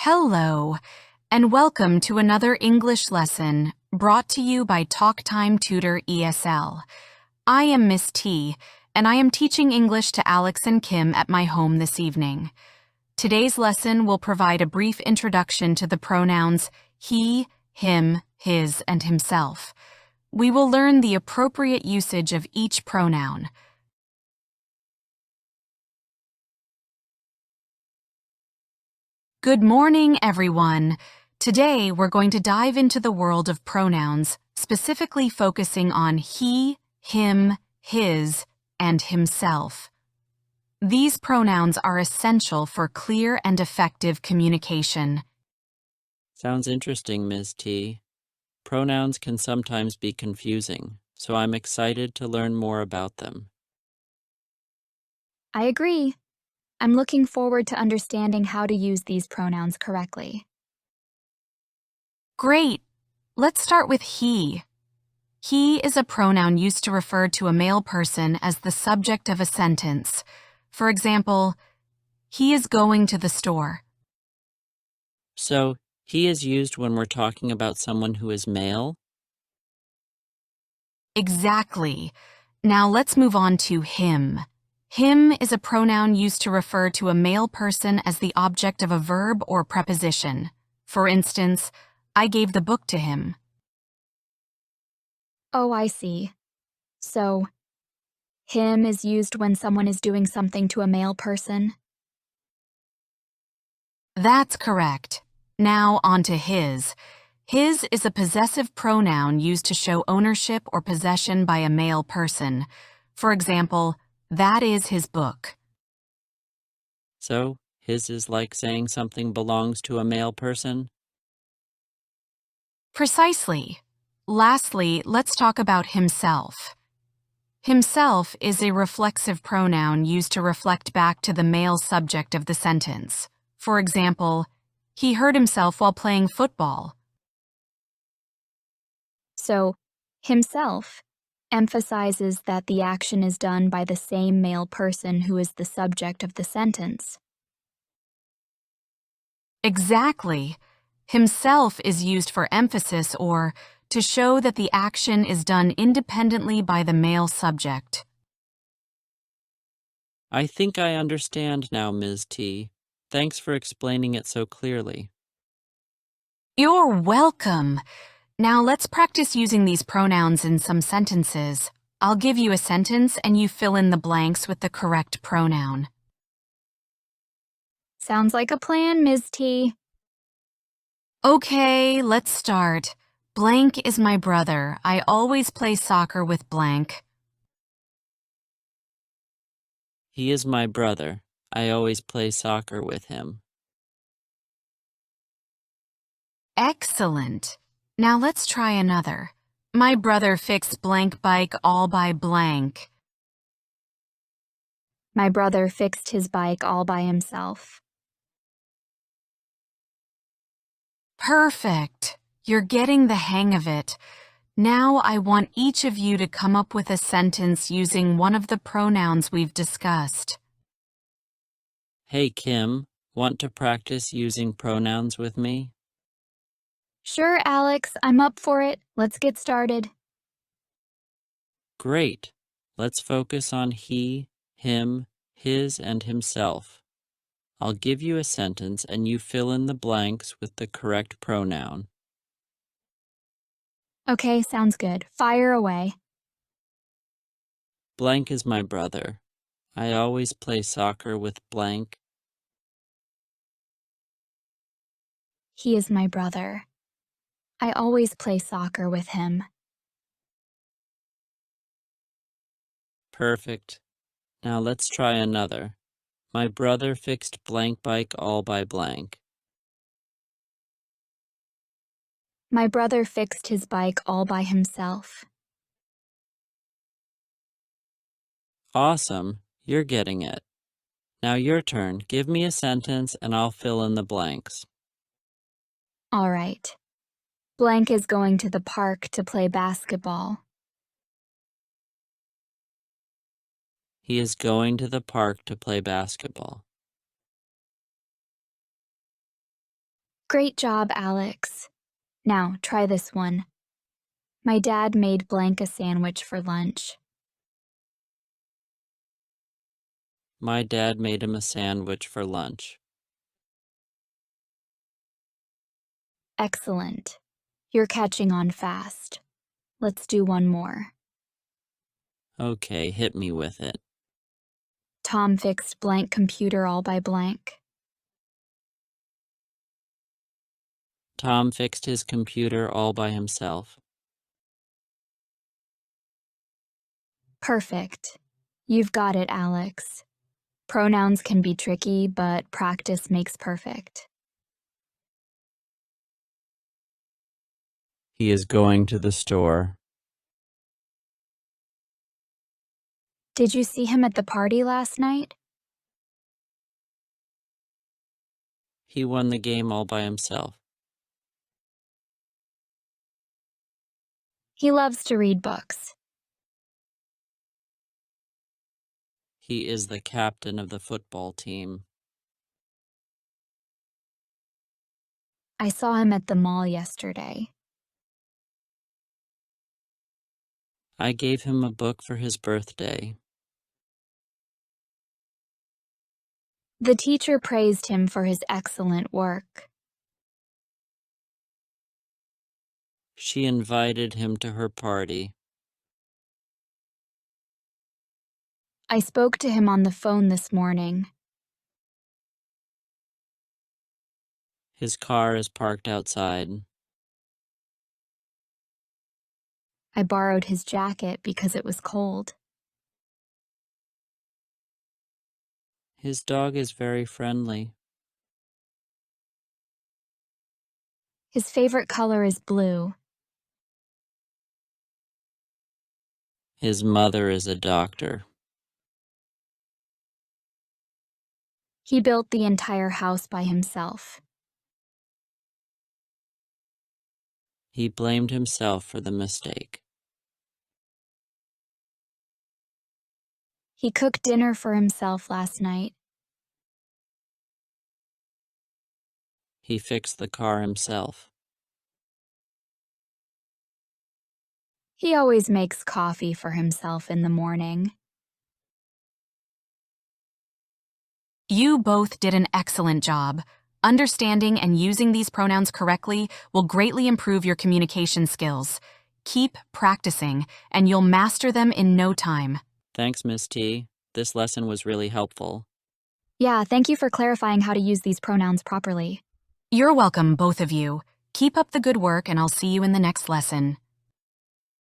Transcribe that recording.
Hello, and welcome to another English lesson brought to you by Talk Time Tutor ESL. I am Miss T, and I am teaching English to Alex and Kim at my home this evening. Today's lesson will provide a brief introduction to the pronouns he, him, his, and himself. We will learn the appropriate usage of each pronoun. Good morning, everyone. Today, we're going to dive into the world of pronouns, specifically focusing on he, him, his, and himself. These pronouns are essential for clear and effective communication. Sounds interesting, Ms. T. Pronouns can sometimes be confusing, so I'm excited to learn more about them. I agree. I'm looking forward to understanding how to use these pronouns correctly. Great. Let's start with he. He is a pronoun used to refer to a male person as the subject of a sentence. For example, he is going to the store. So, he is used when we're talking about someone who is male? Exactly. Now let's move on to him. Him is a pronoun used to refer to a male person as the object of a verb or preposition. For instance, I gave the book to him. Oh, I see. So, him is used when someone is doing something to a male person? That's correct. Now on to his. His is a possessive pronoun used to show ownership or possession by a male person. For example, that is his book. So, his is like saying something belongs to a male person? Precisely. Lastly, let's talk about himself. Himself is a reflexive pronoun used to reflect back to the male subject of the sentence. For example, he hurt himself while playing football. So, himself emphasizes that the action is done by the same male person who is the subject of the sentence. Exactly. Himself is used for emphasis or to show that the action is done independently by the male subject. I think I understand now, Ms. T. Thanks for explaining it so clearly. You're welcome. Now let's practice using these pronouns in some sentences. I'll give you a sentence and you fill in the blanks with the correct pronoun. Sounds like a plan, Ms. T. Okay, let's start. Blank is my brother. I always play soccer with blank. He is my brother. I always play soccer with him. Excellent. Now let's try another. My brother fixed blank bike all by blank. My brother fixed his bike all by himself. Perfect. You're getting the hang of it. Now I want each of you to come up with a sentence using one of the pronouns we've discussed. Hey, Kim, want to practice using pronouns with me? Sure, Alex, I'm up for it. Let's get started. Great. Let's focus on he, him, his, and himself. I'll give you a sentence and you fill in the blanks with the correct pronoun. Okay, sounds good. Fire away. Blank is my brother. I always play soccer with blank. He is my brother. I always play soccer with him. Perfect. Now let's try another. My brother fixed blank bike all by blank. My brother fixed his bike all by himself. Awesome. You're getting it. Now your turn. Give me a sentence and I'll fill in the blanks. All right. Blank is going to the park to play basketball. He is going to the park to play basketball. Great job, Alex. Now, try this one. My dad made blank a sandwich for lunch. My dad made him a sandwich for lunch. Excellent. You're catching on fast. Let's do one more. Okay, hit me with it. Tom fixed blank computer all by blank. Tom fixed his computer all by himself. Perfect. You've got it, Alex. Pronouns can be tricky, but practice makes perfect. He is going to the store. Did you see him at the party last night? He won the game all by himself. He loves to read books. He is the captain of the football team. I saw him at the mall yesterday. I gave him a book for his birthday. The teacher praised him for his excellent work. She invited him to her party. I spoke to him on the phone this morning. His car is parked outside. I borrowed his jacket because it was cold. His dog is very friendly. His favorite color is blue. His mother is a doctor. He built the entire house by himself. He blamed himself for the mistake. He cooked dinner for himself last night. He fixed the car himself. He always makes coffee for himself in the morning. You both did an excellent job. Understanding and using these pronouns correctly will greatly improve your communication skills. Keep practicing, and you'll master them in no time. Thanks, Miss T. This lesson was really helpful. Yeah, thank you for clarifying how to use these pronouns properly. You're welcome, both of you. Keep up the good work, and I'll see you in the next lesson.